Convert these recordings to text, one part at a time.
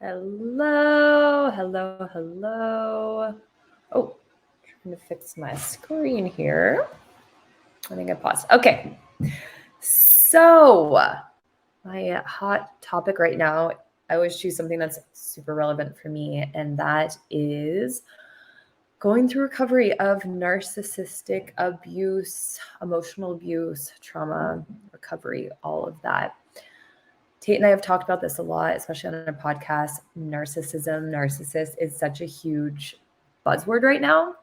Hello, hello, hello. Oh, trying to fix my screen here. I think I paused. Okay. So, my hot topic right now, I always choose something that's super relevant for me, and that is going through recovery of narcissistic abuse, emotional abuse, trauma, recovery, all of that. Tate and I have talked about this a lot, especially on our podcast. Narcissist is such a huge buzzword right now.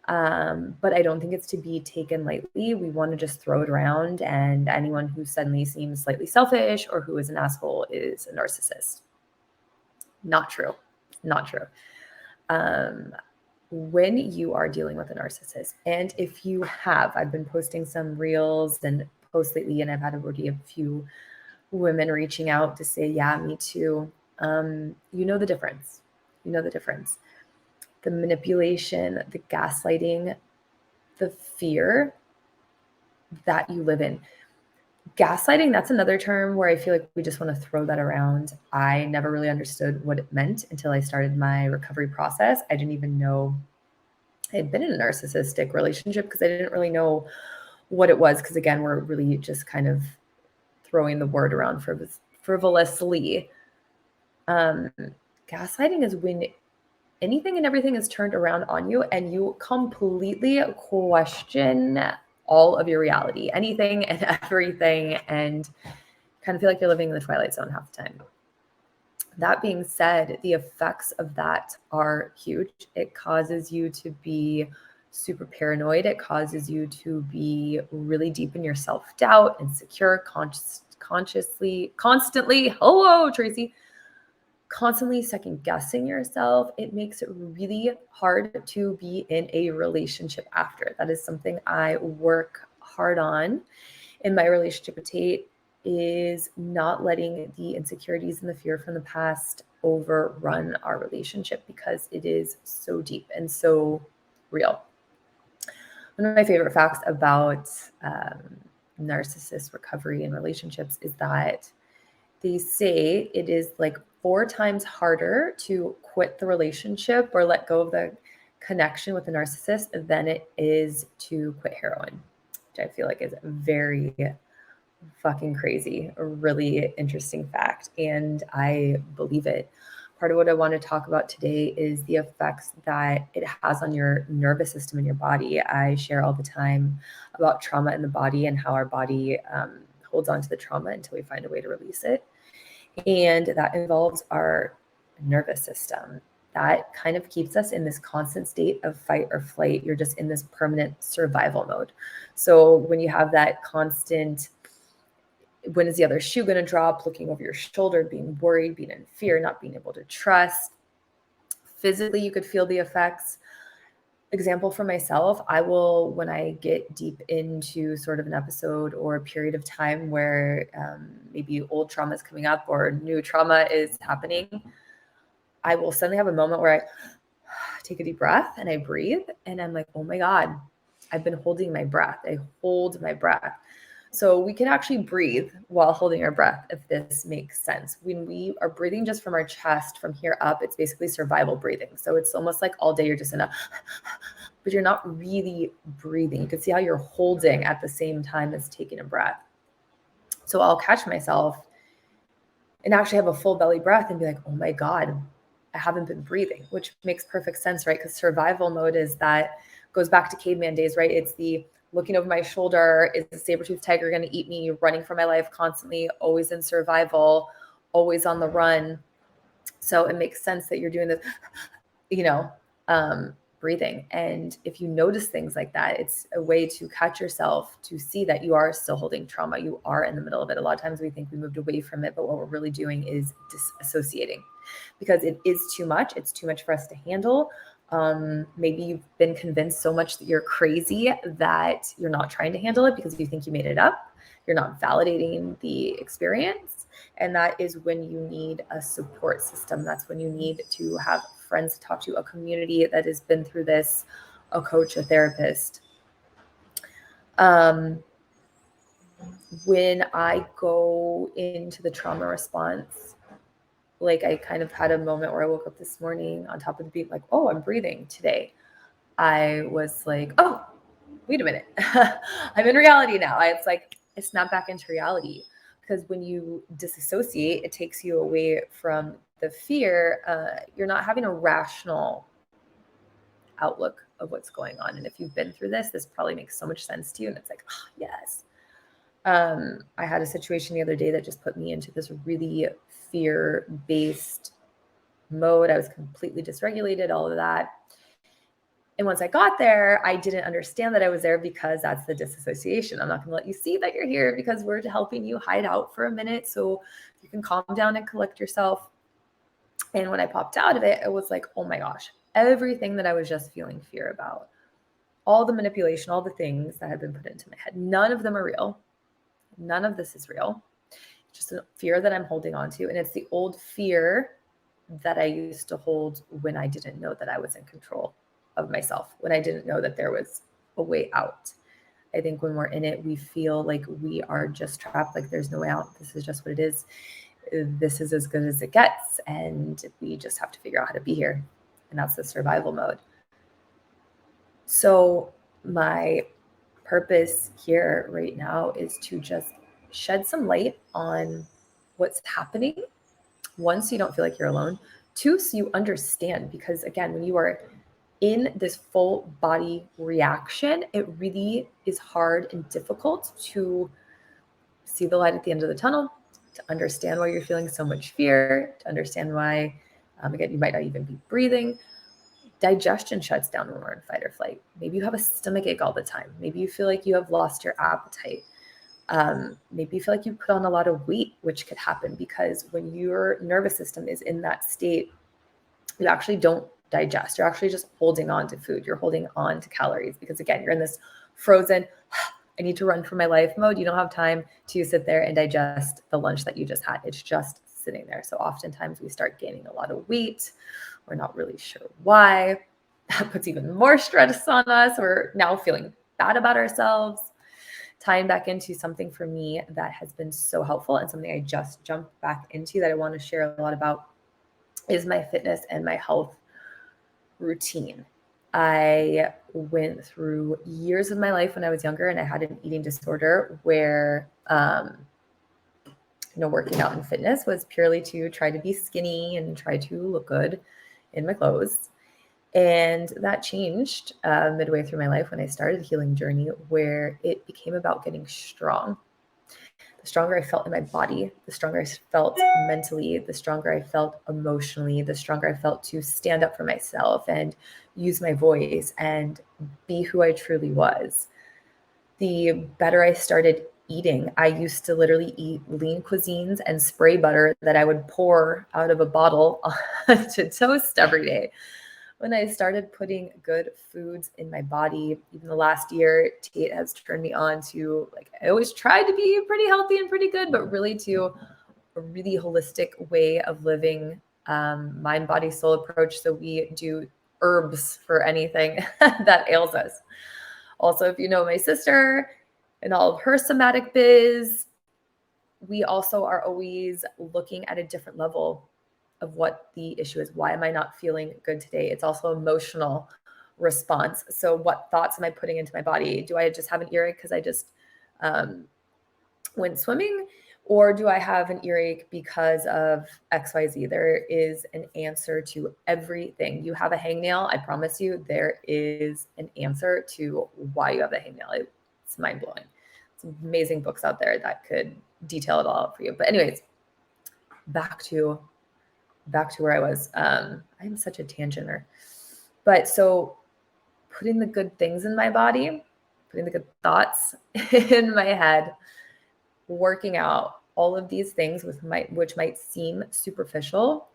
But I don't think it's to be taken lightly. We want to just throw it around, and anyone who suddenly seems slightly selfish or who is an asshole is a narcissist. Not true. Not true. When you are dealing with a narcissist, and if you have, I've been posting some reels and posts lately, and I've had already a few women reaching out to say, yeah, me too. You know the difference. You know the difference. The manipulation, the gaslighting, the fear that you live in. Gaslighting, that's another term where I feel like we just want to throw that around. I never really understood what it meant until I started my recovery process. I didn't even know I had been in a narcissistic relationship because I didn't really know what it was. Because again, we're really just kind of throwing the word around frivolously. Gaslighting is when anything and everything is turned around on you and you completely question all of your reality, anything and everything, and kind of feel like you're living in the Twilight Zone half the time. That being said, the effects of that are huge. It causes you to be super paranoid. It causes you to be really deep in your self-doubt, insecure, constantly, hello, Tracy, constantly second guessing yourself. It makes it really hard to be in a relationship after. That is something I work hard on in my relationship with Tate, is not letting the insecurities and the fear from the past overrun our relationship, because it is so deep and so real. One of my favorite facts about narcissist recovery and relationships is that they say it is like 4 times harder to quit the relationship or let go of the connection with the narcissist than it is to quit heroin, which I feel like is very fucking crazy. A really interesting fact, and I believe it. Part of what I want to talk about today is the effects that it has on your nervous system and your body. I share all the time about trauma in the body and how our body holds on to the trauma until we find a way to release it. And that involves our nervous system. That kind of keeps us in this constant state of fight or flight. You're just in this permanent survival mode. So when you have that constant, when is the other shoe going to drop, looking over your shoulder, being worried, being in fear, not being able to trust, physically you could feel the effects. Example for myself, I will, when I get deep into sort of an episode or a period of time where maybe old trauma is coming up or new trauma is happening, I will suddenly have a moment where I take a deep breath and I breathe, and I'm like, oh my God, I've been holding my breath. I hold my breath. So we can actually breathe while holding our breath, if this makes sense. When we are breathing just from our chest, from here up, it's basically survival breathing. So it's almost like all day you're just in a, but you're not really breathing. You can see how you're holding at the same time as taking a breath. So I'll catch myself and actually have a full belly breath and be like, oh my God, I haven't been breathing, which makes perfect sense, right? Because survival mode is that, goes back to caveman days, right? It's the looking over my shoulder, is the saber-toothed tiger going to eat me, running for my life constantly, always in survival, always on the run. So it makes sense that you're doing this, breathing. And if you notice things like that, it's a way to catch yourself, to see that you are still holding trauma. You are in the middle of it. A lot of times we think we moved away from it, but what we're really doing is disassociating, because it is too much. It's too much for us to handle. Maybe you've been convinced so much that you're crazy that you're not trying to handle it because you think you made it up. You're not validating the experience. And that is when you need a support system. That's when you need to have friends to talk to, a community that has been through this, a coach, a therapist. When I go into the trauma response, like I kind of had a moment where I woke up this morning on top of the beat, like, oh, I'm breathing today. I was like, oh, wait a minute. I'm in reality now. It's like I snap back into reality, because when you disassociate, it takes you away from the fear. You're not having a rational outlook of what's going on. And if you've been through this probably makes so much sense to you. And it's like, oh, yes. I had a situation the other day that just put me into this really fear-based mode. I was completely dysregulated, all of that. And once I got there, I didn't understand that I was there, because that's the disassociation. I'm not going to let you see that you're here, because we're helping you hide out for a minute so you can calm down and collect yourself. And when I popped out of it, it was like, oh my gosh, everything that I was just feeling fear about, all the manipulation, all the things that had been put into my head, none of them are real. None of this is real. It's just a fear that I'm holding on to. And it's the old fear that I used to hold when I didn't know that I was in control of myself, when I didn't know that there was a way out. I think when we're in it, we feel like we are just trapped, like there's no way out. This is just what it is. This is as good as it gets. And we just have to figure out how to be here. And that's the survival mode. So my purpose here right now is to just shed some light on what's happening. One, so you don't feel like you're alone. Two, so you understand, because again, when you are in this full body reaction, it really is hard and difficult to see the light at the end of the tunnel, to understand why you're feeling so much fear, to understand why, again, you might not even be breathing. Digestion shuts down when we're in fight or flight. Maybe you have a stomach ache all the time. Maybe you feel like you have lost your appetite. Maybe you feel like you put on a lot of weight, which could happen because when your nervous system is in that state, you actually don't digest. You're actually just holding on to food. You're holding on to calories because, again, you're in this frozen, I need to run for my life mode. You don't have time to sit there and digest the lunch that you just had. It's just sitting there. So oftentimes we start gaining a lot of weight. We're not really sure why. That puts even more stress on us. We're now feeling bad about ourselves. Tying back into something for me that has been so helpful and something I just jumped back into that I want to share a lot about is my fitness and my health routine. I went through years of my life when I was younger and I had an eating disorder where, working out and fitness was purely to try to be skinny and try to look good in my clothes. And that changed midway through my life when I started the healing journey, where it became about getting strong. The stronger I felt in my body, the stronger I felt mentally, the stronger I felt emotionally, the stronger I felt to stand up for myself and use my voice and be who I truly was. The better I started eating. I used to literally eat lean cuisines and spray butter that I would pour out of a bottle to toast every day. When I started putting good foods in my body, even the last year, Tate has turned me on to, like, I always tried to be pretty healthy and pretty good, but really to a really holistic way of living, mind, body, soul approach. So we do herbs for anything that ails us. Also, if you know my sister and all of her somatic biz, we also are always looking at a different level of what the issue is. Why am I not feeling good today? It's also emotional response. So what thoughts am I putting into my body? Do I just have an earache because I just went swimming? Or do I have an earache because of XYZ? There is an answer to everything. You have a hangnail, I promise you, there is an answer to why you have the hangnail. It's mind-blowing. Some amazing books out there that could detail it all out for you. But anyways, back to where I was. I'm such a tangenter. But so putting the good things in my body, putting the good thoughts in my head, working out, all of these things which might seem superficial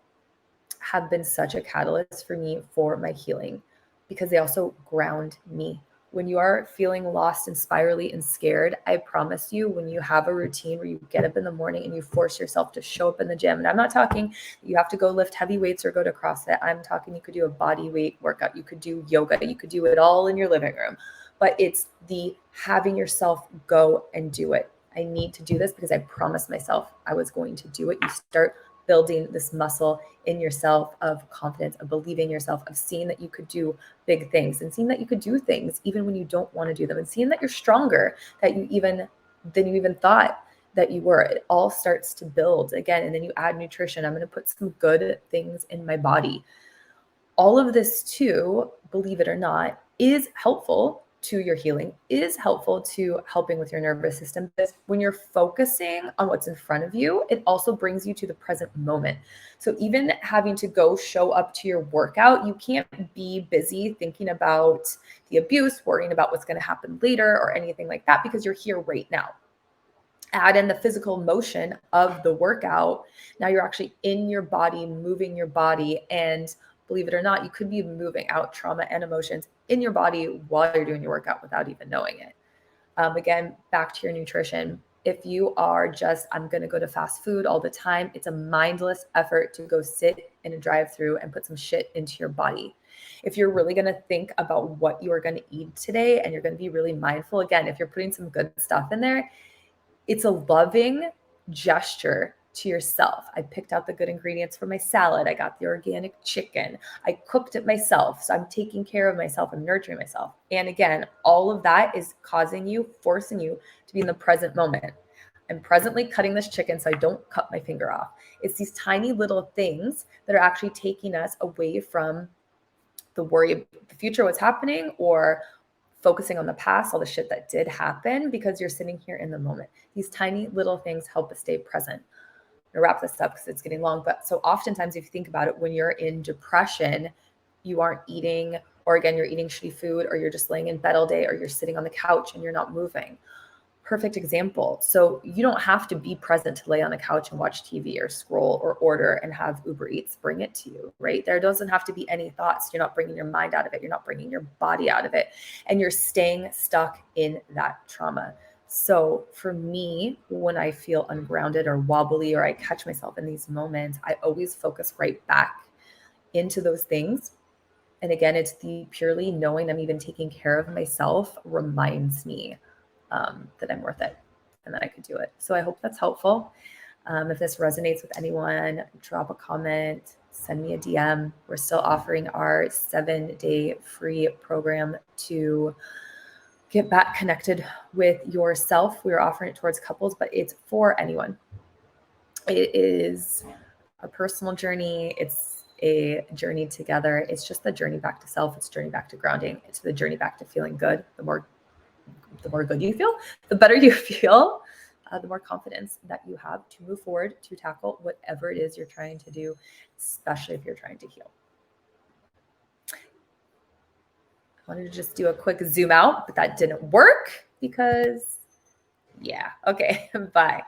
have been such a catalyst for me for my healing, because they also ground me. When you are feeling lost and spirally and scared, I promise you, when you have a routine where you get up in the morning and you force yourself to show up in the gym, and I'm not talking you have to go lift heavy weights or go to CrossFit. I'm talking you could do a body weight workout. You could do yoga. You could do it all in your living room. But it's the having yourself go and do it. I need to do this because I promised myself I was going to do it. You start building this muscle in yourself of confidence, of believing yourself, of seeing that you could do big things and seeing that you could do things even when you don't want to do them, and seeing that you're stronger than you even thought that you were. It all starts to build again. And then you add nutrition. I'm going to put some good things in my body. All of this too, believe it or not, is helpful to your healing, is helpful to helping with your nervous system. Because when you're focusing on what's in front of you, it also brings you to the present moment. So even having to go show up to your workout, you can't be busy thinking about the abuse, worrying about what's going to happen later or anything like that, because you're here right now. Add in the physical motion of the workout. Now you're actually in your body, moving your body. And believe it or not, you could be moving out trauma and emotions in your body while you're doing your workout without even knowing it. Again, back to your nutrition. If you are just, I'm going to go to fast food all the time, it's a mindless effort to go sit in a drive-through and put some shit into your body. If you're really going to think about what you are going to eat today and you're going to be really mindful, again, if you're putting some good stuff in there, it's a loving gesture to yourself. I picked out the good ingredients for my salad. I got the organic chicken. I cooked it myself. So I'm taking care of myself. I'm nurturing myself. And again, all of that is causing you, forcing you to be in the present moment. I'm presently cutting this chicken so I don't cut my finger off. It's these tiny little things that are actually taking us away from the worry of the future, what's happening, or focusing on the past, all the shit that did happen, because you're sitting here in the moment. These tiny little things help us stay present. I'm gonna wrap this up because it's getting long. But so oftentimes, if you think about it, when you're in depression, you aren't eating, or again, you're eating shitty food, or you're just laying in bed all day, or you're sitting on the couch and you're not moving. Perfect example. So you don't have to be present to lay on the couch and watch TV or scroll or order and have Uber Eats bring it to you, right? There doesn't have to be any thoughts. You're not bringing your mind out of it. You're not bringing your body out of it. And you're staying stuck in that trauma. So for me, when I feel ungrounded or wobbly, or I catch myself in these moments, I always focus right back into those things. And again, it's the purely knowing I'm even taking care of myself reminds me that I'm worth it and that I could do it. So I hope that's helpful. If this resonates with anyone, drop a comment, send me a DM. We're still offering our 7-day free program to get back connected with yourself. We are offering it towards couples, but it's for anyone. It is a personal journey. It's a journey together. It's just the journey back to self. It's journey back to grounding. It's the journey back to feeling good. The more good you feel, the better you feel, the more confidence that you have to move forward, to tackle whatever it is you're trying to do, especially if you're trying to heal. I wanted to just do a quick zoom out, but that didn't work because, yeah. Okay, bye.